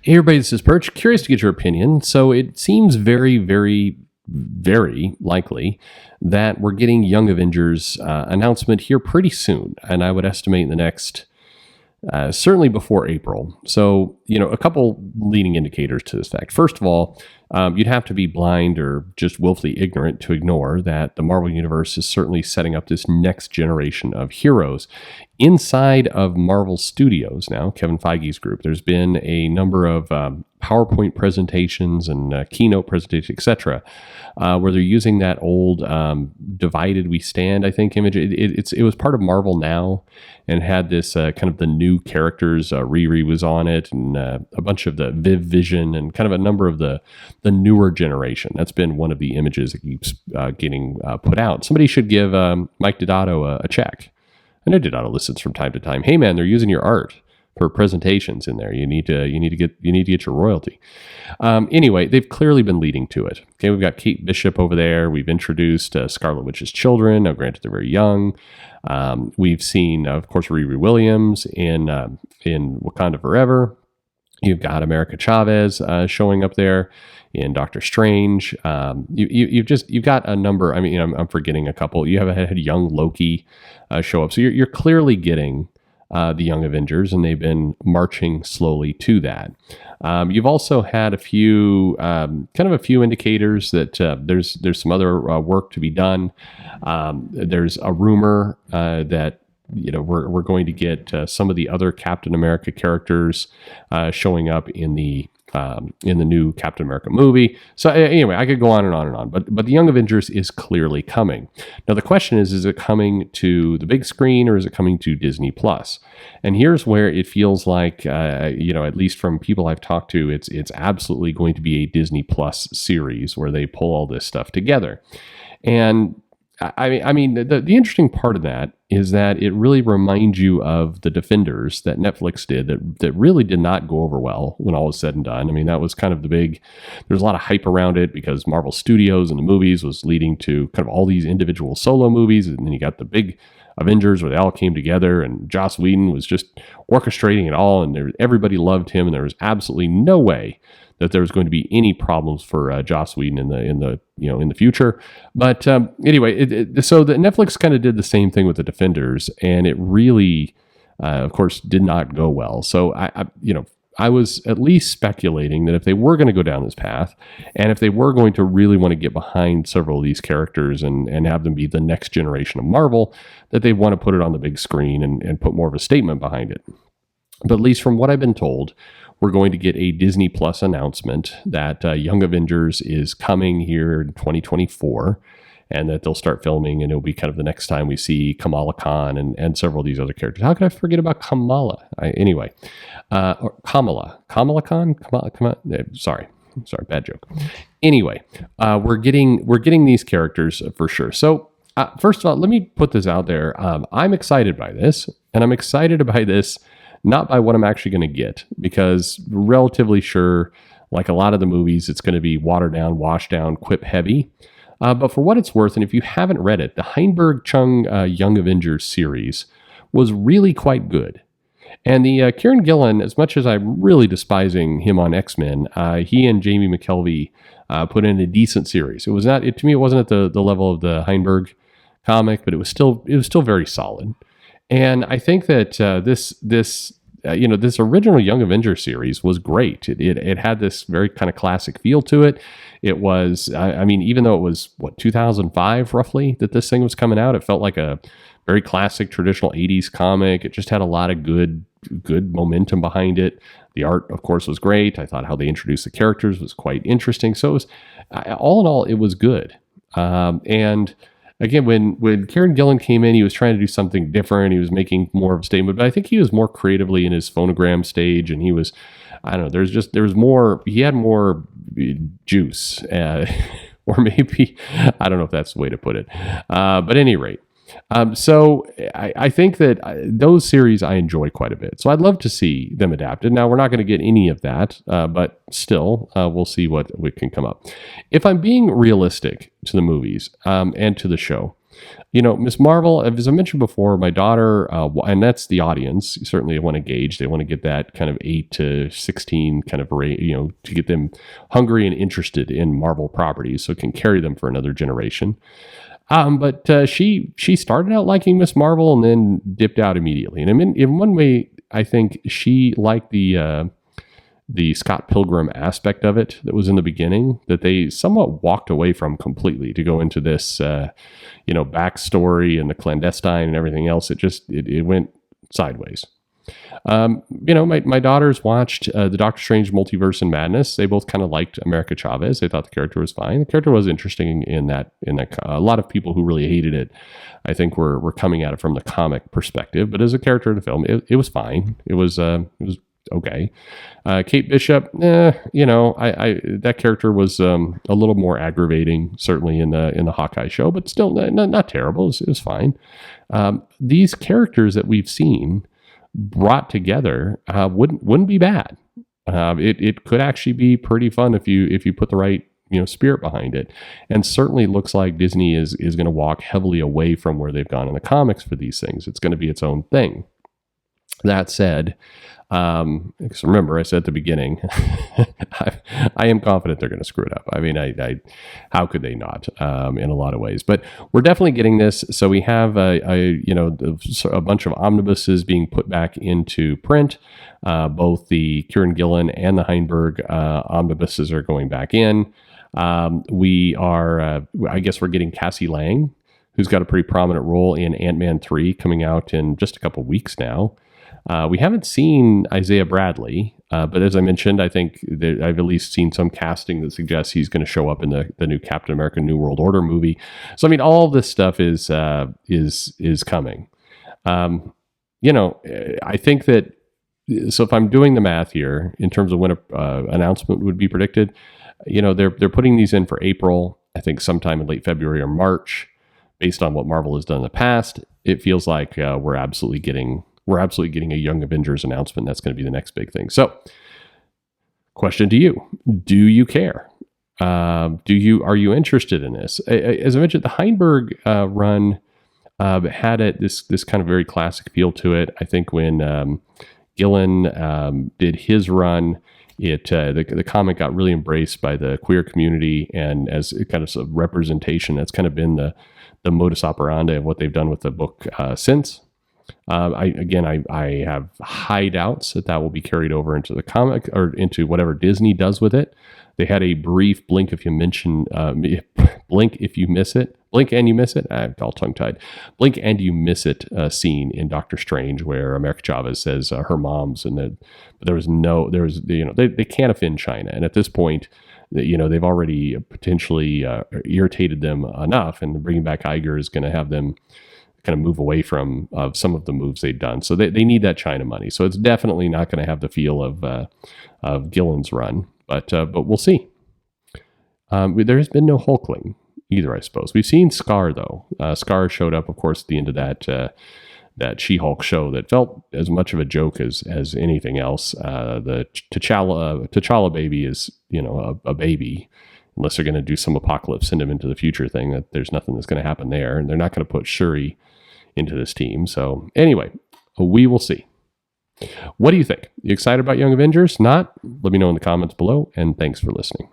Hey everybody, this is Perch. Curious to get your opinion. So it seems very, very, very likely that we're getting Young Avengers announcement here pretty soon. And I would estimate in the next, certainly before April. So, a couple leading indicators to this fact. First of all, you'd have to be blind or just willfully ignorant to ignore that the Marvel Universe is certainly setting up this next generation of heroes. Inside of Marvel Studios now, Kevin Feige's group, there's been a number of PowerPoint presentations and keynote presentations, etc., where they're using that old "Divided We Stand," I think, image. It was part of Marvel Now, and had this kind of the new characters. Riri was on it, and a bunch of the Vision, and kind of a number of the newer generation. That's been one of the images that keeps getting put out. Somebody should give Mike Diodato a check. I know Diodato listens from time to time. Hey man, they're using your art for presentations in there. You need to get your royalty. Anyway, they've clearly been leading to it. Okay, we've got Kate Bishop over there. We've introduced Scarlet Witch's children. Now, granted, they're very young. We've seen, of course, Riri Williams in Wakanda Forever. You've got America Chavez showing up there in Doctor Strange. You've got a number. I mean, I'm forgetting a couple. You have had young Loki show up. So you're clearly getting the Young Avengers, and they've been marching slowly to that. You've also had a few indicators that there's some other work to be done. There's a rumor that we're going to get some of the other Captain America characters showing up in the new Captain America movie. So anyway, I could go on and on and on, but the Young Avengers is clearly coming. Now the question is it coming to the big screen or is it coming to Disney Plus? And here's where it feels like, at least from people I've talked to, it's absolutely going to be a Disney Plus series where they pull all this stuff together. And I mean, the interesting part of that is that it really reminds you of the Defenders that Netflix did that really did not go over well when all was said and done. I mean, that was kind of there's a lot of hype around it because Marvel Studios and the movies was leading to kind of all these individual solo movies. And then you got the big Avengers where they all came together and Joss Whedon was just orchestrating it all. And everybody loved him. And there was absolutely no way that there was going to be any problems for Joss Whedon in the future. But anyway, so the Netflix kind of did the same thing with the Defenders, and it really, of course, did not go well. So I was at least speculating that if they were going to go down this path, and if they were going to really want to get behind several of these characters and have them be the next generation of Marvel, that they want to put it on the big screen and put more of a statement behind it. But at least from what I've been told, we're going to get a Disney Plus announcement that Young Avengers is coming here in 2024 and that they'll start filming, and it'll be kind of the next time we see Kamala Khan and several of these other characters. How could I forget about Kamala? Or Kamala Khan? Sorry, bad joke. Anyway, we're getting these characters for sure. So first of all, let me put this out there. I'm excited by this, and I'm excited by this not by what I'm actually going to get, because relatively sure, like a lot of the movies, it's going to be watered down, washed down, quip heavy. But for what it's worth, and if you haven't read it, the Heinberg Chung Young Avengers series was really quite good. And the Kieran Gillen, as much as I'm really despising him on X-Men, he and Jamie McKelvey put in a decent series. It was not, to me, it wasn't at the level of the Heinberg comic, but it was still very solid. And I think that this original Young Avengers series was great. It had this very kind of classic feel to it. It was, even though it was 2005 roughly that this thing was coming out, it felt like a very classic traditional 80s comic. It just had a lot of good momentum behind it. The art, of course, was great. I thought how they introduced the characters was quite interesting. So it was, all in all, it was good. And again, when Kieran Gillen came in, he was trying to do something different. He was making more of a statement, but I think he was more creatively in his phonogram stage, and he was, I don't know, there was more, he had more juice, or maybe, I don't know if that's the way to put it. But at any rate, so I think that those series I enjoy quite a bit. So I'd love to see them adapted. Now, we're not going to get any of that, but still, we'll see what can come up. If I'm being realistic to the movies and to the show, Miss Marvel, as I mentioned before, my daughter, and that's the audience, certainly want to gauge. They want to get that kind of 8 to 16 kind of rate, to get them hungry and interested in Marvel properties so it can carry them for another generation. But she started out liking Miss Marvel and then dipped out immediately. And I mean, in one way, I think she liked the Scott Pilgrim aspect of it that was in the beginning that they somewhat walked away from completely to go into this, backstory and the clandestine and everything else. It went sideways. My daughters watched the Doctor Strange Multiverse and Madness. They both kind of liked America Chavez. They thought the character was fine. The character was interesting in that. A lot of people who really hated it, I think, were coming at it from the comic perspective. But as a character in the film, it was fine. It was okay. Kate Bishop, that character was a little more aggravating, certainly in the Hawkeye show, but still not terrible. It was fine. These characters that we've seen brought together wouldn't be bad. It could actually be pretty fun if you put the right spirit behind it, and certainly looks like Disney is going to walk heavily away from where they've gone in the comics for these things. It's going to be its own thing. That said, because remember I said at the beginning, I am confident they're going to screw it up. I mean, how could they not? In a lot of ways, but we're definitely getting this. So we have a bunch of omnibuses being put back into print. Both the Kieran Gillen and the Heinberg omnibuses are going back in. We are, I guess, we're getting Cassie Lang, who's got a pretty prominent role in Ant-Man 3 coming out in just a couple weeks now. We haven't seen Isaiah Bradley, but as I mentioned, I think that I've at least seen some casting that suggests he's going to show up in the new Captain America New World Order movie. So I mean, all of this stuff is coming. I think that. So if I'm doing the math here in terms of when an announcement would be predicted, they're putting these in for April. I think sometime in late February or March, based on what Marvel has done in the past. It feels like we're absolutely getting a Young Avengers announcement. That's going to be the next big thing. So, question to you: do you care? Are you interested in this? As I mentioned, the Heinberg run had this kind of very classic feel to it. I think when Gillen did his run, the comic got really embraced by the queer community, and as kind of representation, that's kind of been the modus operandi of what they've done with the book since. I have high doubts that will be carried over into the comic or into whatever Disney does with it. They had a brief blink if you miss it. Blink and you miss it. I'm all tongue tied. Blink and you miss it scene in Doctor Strange where America Chavez says her mom's, and they can't offend China, and at this point, they've already potentially irritated them enough, and bringing back Iger is going to have them kind of move away from some of the moves they've done. So they need that China money. So it's definitely not going to have the feel of Gillen's run, but we'll see. There has been no Hulkling either, I suppose. We've seen Scar though. Scar showed up, of course, at the end of that She-Hulk show that felt as much of a joke as anything else. The T'Challa baby is a baby. Unless they're going to do some apocalypse, send him into the future thing, that there's nothing that's going to happen there. And they're not going to put Shuri into this team. So anyway, we will see. What do you think? You excited about Young Avengers? Not? Let me know in the comments below. And thanks for listening.